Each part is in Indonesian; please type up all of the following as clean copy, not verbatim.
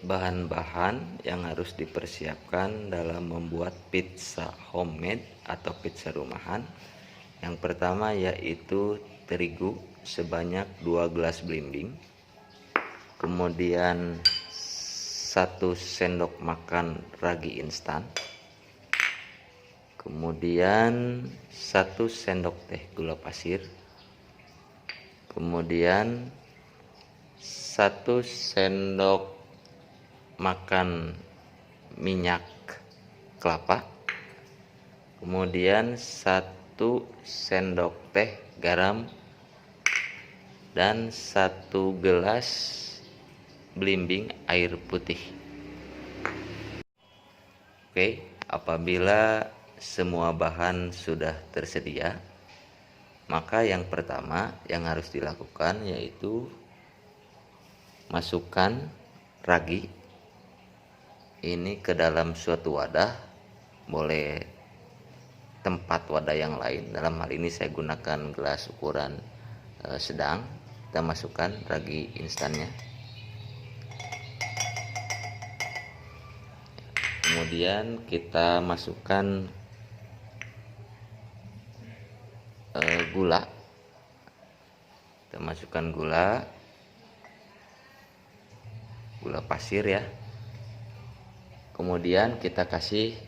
bahan-bahan yang harus dipersiapkan dalam membuat pizza homemade atau pizza rumahan. Yang pertama yaitu terigu sebanyak 2 gelas belimbing, kemudian 1 sendok makan ragi instan, kemudian 1 sendok teh gula pasir, kemudian 1 sendok makan minyak kelapa, kemudian 1 sendok teh garam, dan 1 gelas belimbing air putih. Oke, apabila semua bahan sudah tersedia, maka yang pertama yang harus dilakukan yaitu masukkan ragi ini ke dalam suatu wadah, boleh tempat wadah yang lain. Dalam hal ini saya gunakan gelas ukuran sedang. Kita masukkan ragi instannya, kemudian kita masukkan gula. Kita masukkan gula pasir ya. Kemudian kita kasih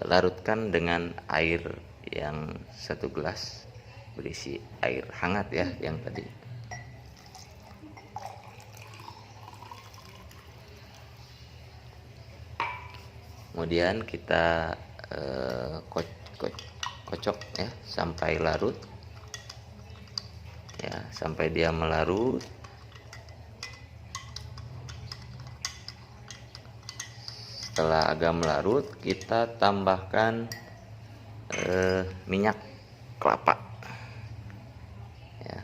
larutkan dengan air yang 1 gelas berisi air hangat ya, yang tadi. Kemudian kita kocok ya sampai larut ya, sampai dia melarut. Setelah agak melarut, kita tambahkan minyak kelapa ya.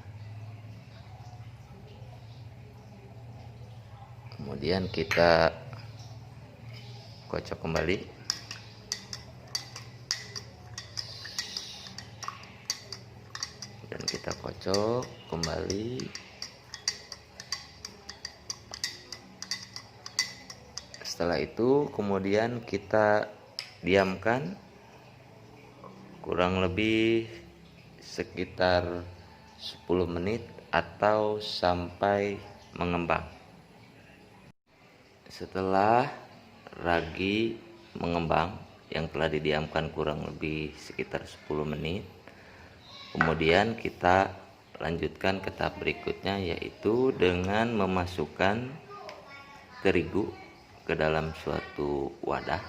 Kemudian kita kocok kembali. Dan kita kocok kembali. Setelah itu kemudian kita diamkan kurang lebih sekitar 10 menit atau sampai mengembang. Setelah ragi mengembang yang telah didiamkan kurang lebih sekitar 10 menit, kemudian kita lanjutkan ke tahap berikutnya, yaitu dengan memasukkan terigu ke dalam suatu wadah.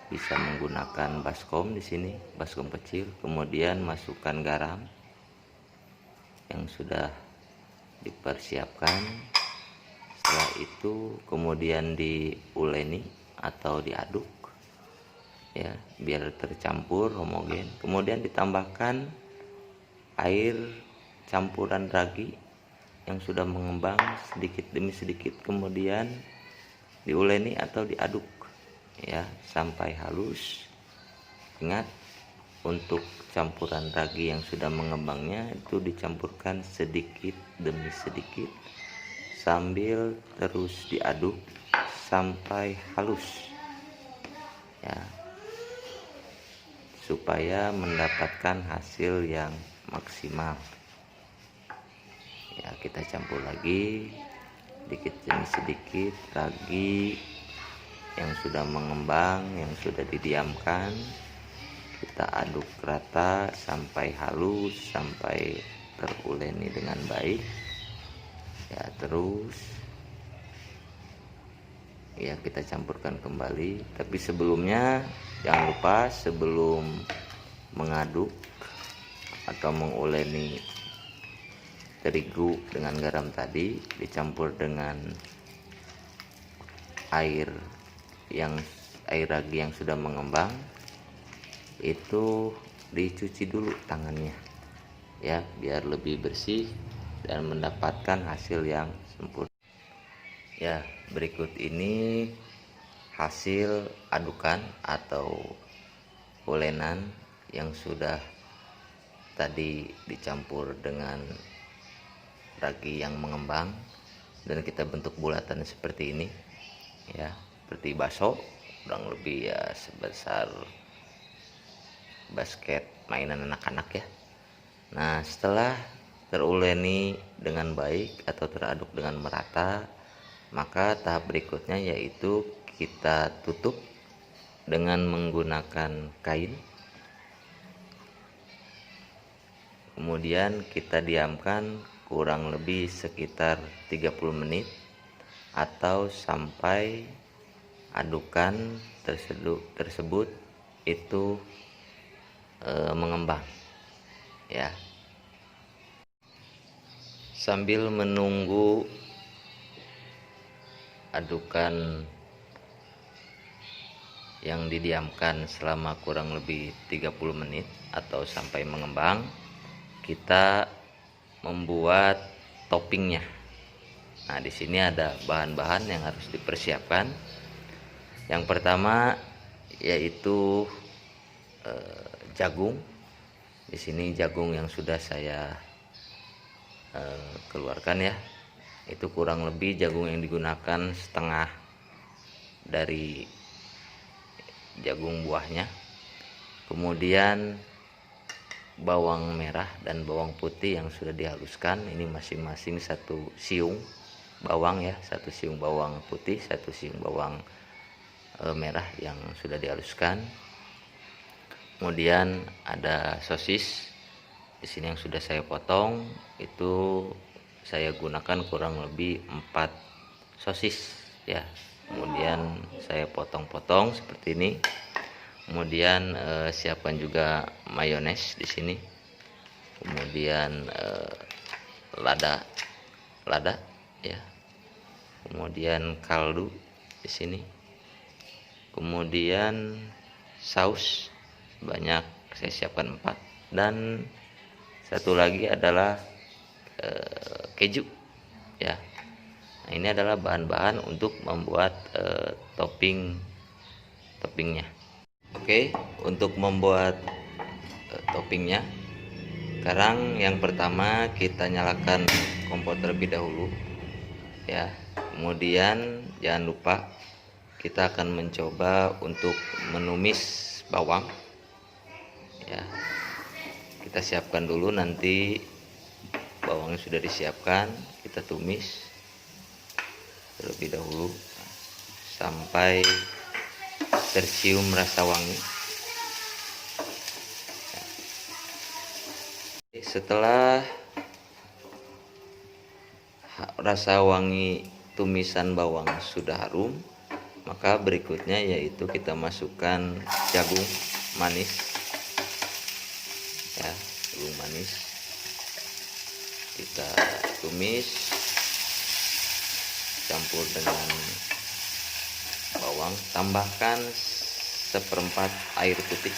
Bisa menggunakan baskom di sini, baskom kecil. Kemudian masukkan garam yang sudah dipersiapkan. Setelah itu kemudian diuleni atau diaduk ya, biar tercampur homogen. Kemudian ditambahkan air campuran ragi yang sudah mengembang sedikit demi sedikit, kemudian diuleni atau diaduk ya sampai halus. Ingat, untuk campuran ragi yang sudah mengembangnya itu dicampurkan sedikit demi sedikit sambil terus diaduk sampai halus ya, supaya mendapatkan hasil yang maksimal ya. Kita campur lagi sedikit demi sedikit ragi yang sudah mengembang, yang sudah didiamkan. Kita aduk rata sampai halus, sampai teruleni dengan baik ya. Terus ya kita campurkan kembali, tapi sebelumnya jangan lupa sebelum mengaduk atau menguleni terigu dengan garam tadi, dicampur dengan air ragi yang sudah mengembang, itu dicuci dulu tangannya ya, biar lebih bersih dan mendapatkan hasil yang sempurna ya. Berikut ini hasil adukan atau ulenan yang sudah tadi dicampur dengan ragi yang mengembang dan kita bentuk bulatan seperti ini ya, seperti bakso, kurang lebih ya sebesar basket mainan anak-anak ya. Nah, setelah teruleni dengan baik atau teraduk dengan merata, maka tahap berikutnya yaitu kita tutup dengan menggunakan kain. Kemudian kita diamkan kurang lebih sekitar 30 menit atau sampai adukan tersebut itu mengembang ya. Sambil menunggu adukan yang didiamkan selama kurang lebih 30 menit atau sampai mengembang, kita membuat toppingnya. Nah, di sini ada bahan-bahan yang harus dipersiapkan. Yang pertama yaitu jagung. Di sini jagung yang sudah saya keluarkan ya. Itu kurang lebih jagung yang digunakan setengah dari jagung buahnya. Kemudian bawang merah dan bawang putih yang sudah dihaluskan, ini masing-masing satu siung bawang ya, satu siung bawang putih, satu siung bawang merah yang sudah dihaluskan. Kemudian ada sosis di sini yang sudah saya potong, itu saya gunakan kurang lebih 4 sosis ya. Kemudian saya potong-potong seperti ini. Kemudian siapkan juga mayones di sini. Kemudian lada ya. Kemudian kaldu di sini. Kemudian saus banyak saya siapkan 4, dan satu lagi adalah keju ya. Nah, ini adalah bahan-bahan untuk membuat toppingnya. Oke, untuk membuat toppingnya, sekarang yang pertama kita nyalakan kompor terlebih dahulu ya. Kemudian jangan lupa kita akan mencoba untuk menumis bawang ya. Kita siapkan dulu, nanti bawangnya sudah disiapkan, kita tumis terlebih dahulu sampai tercium rasa wangi. Setelah rasa wangi tumisan bawang sudah harum, maka berikutnya yaitu kita masukkan jagung manis ya, jagung manis kita tumis campur dengan bawang, tambahkan 1/4 air putih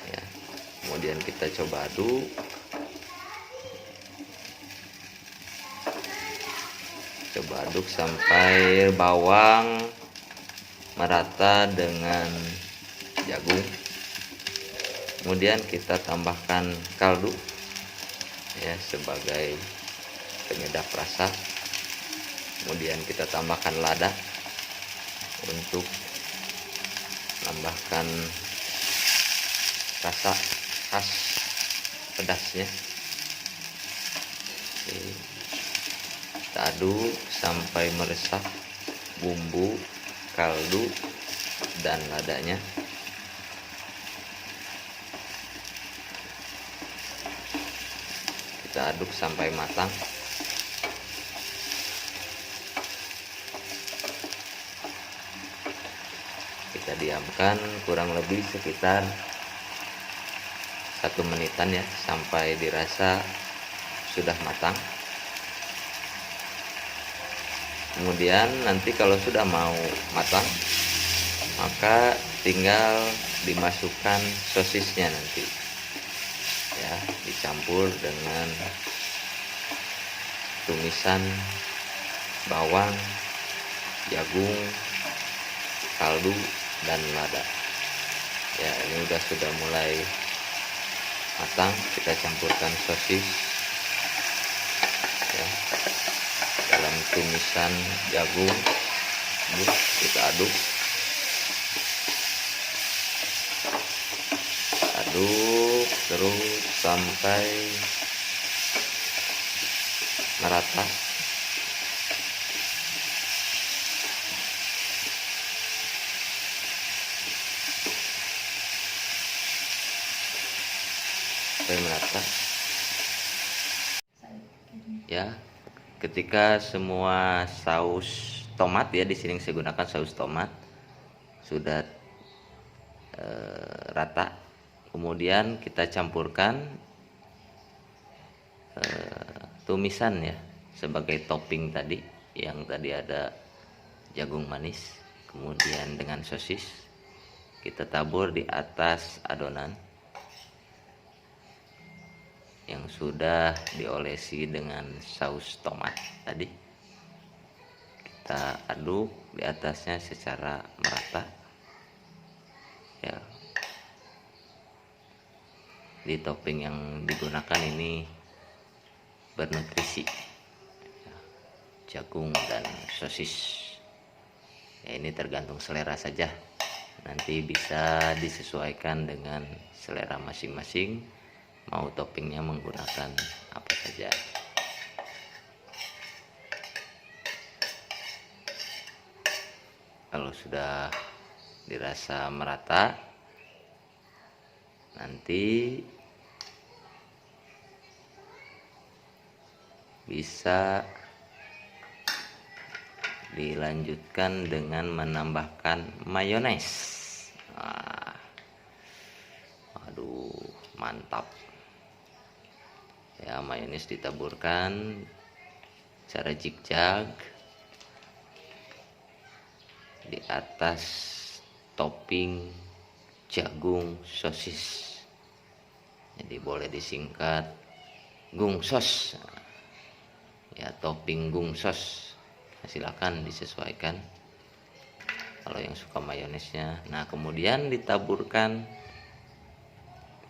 ya. Kemudian kita coba aduk, sampai bawang merata dengan jagung. Kemudian kita tambahkan kaldu ya sebagai penyedap rasa. Kemudian kita tambahkan lada untuk menambahkan rasa khas pedasnya. Oke. Kita aduk sampai meresap bumbu, kaldu, dan ladanya. Kita aduk sampai matang. Kita diamkan kurang lebih sekitar 1 menitan ya, sampai dirasa sudah matang. Kemudian nanti kalau sudah mau matang, maka tinggal dimasukkan sosisnya nanti ya, dicampur dengan tumisan bawang, jagung, kaldu, dan lada ya. Ini sudah mulai matang, kita campurkan sosis ya dalam tumisan jagung. Kita aduk terus sampai merata. Ya, ketika semua saus tomat, ya di sini saya gunakan saus tomat sudah rata, kemudian kita campurkan tumisan ya sebagai topping tadi, yang tadi ada jagung manis, kemudian dengan sosis kita tabur di atas adonan yang sudah diolesi dengan saus tomat tadi. Kita aduk di atasnya secara merata ya. Di topping yang digunakan ini bernutrisi ya, jagung dan sosis ya. Ini tergantung selera saja, nanti bisa disesuaikan dengan selera masing-masing, mau toppingnya menggunakan apa saja. Kalau sudah dirasa merata, nanti bisa dilanjutkan dengan menambahkan mayones. Aduh, mantap ya. Mayones ditaburkan secara zigzag di atas topping jagung sosis, jadi boleh disingkat gungsos ya, topping gungsos. Silakan disesuaikan kalau yang suka mayonesnya. Nah, kemudian ditaburkan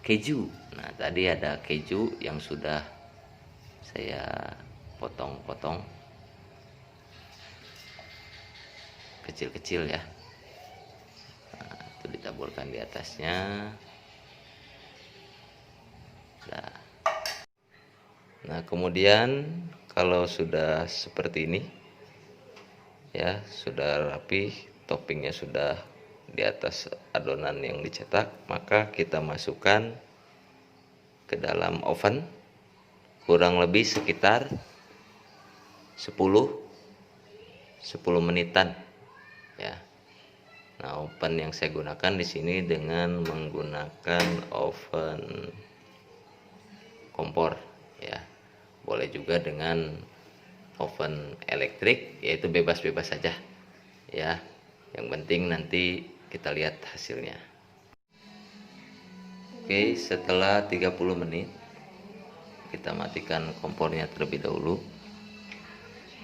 keju. Nah, tadi ada keju yang sudah saya potong-potong kecil-kecil ya. Nah, itu ditaburkan di atasnya. Nah, kemudian kalau sudah seperti ini ya, sudah rapi, toppingnya sudah di atas adonan yang dicetak, maka kita masukkan ke dalam oven kurang lebih sekitar 10 menitan ya. Nah, oven yang saya gunakan di sini dengan menggunakan oven kompor ya. Boleh juga dengan oven elektrik, yaitu bebas-bebas saja ya. Yang penting nanti kita lihat hasilnya. Oke, setelah 30 menit kita matikan kompornya terlebih dahulu,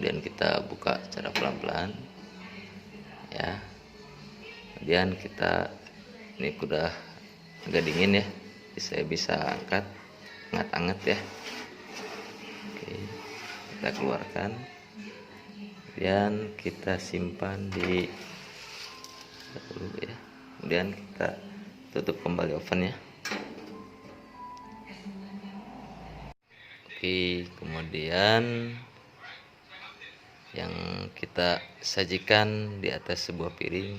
dan kita buka secara pelan-pelan ya. Kemudian kita, ini udah agak dingin ya, jadi saya bisa angkat hangat-hangat ya. Oke, kita keluarkan, kemudian kita simpan di dulu ya. Kemudian kita tutup kembali ovennya. Oke, kemudian yang kita sajikan di atas sebuah piring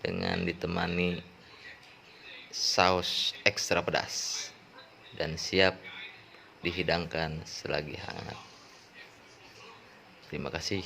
dengan ditemani saus ekstra pedas dan siap dihidangkan selagi hangat. Terima kasih.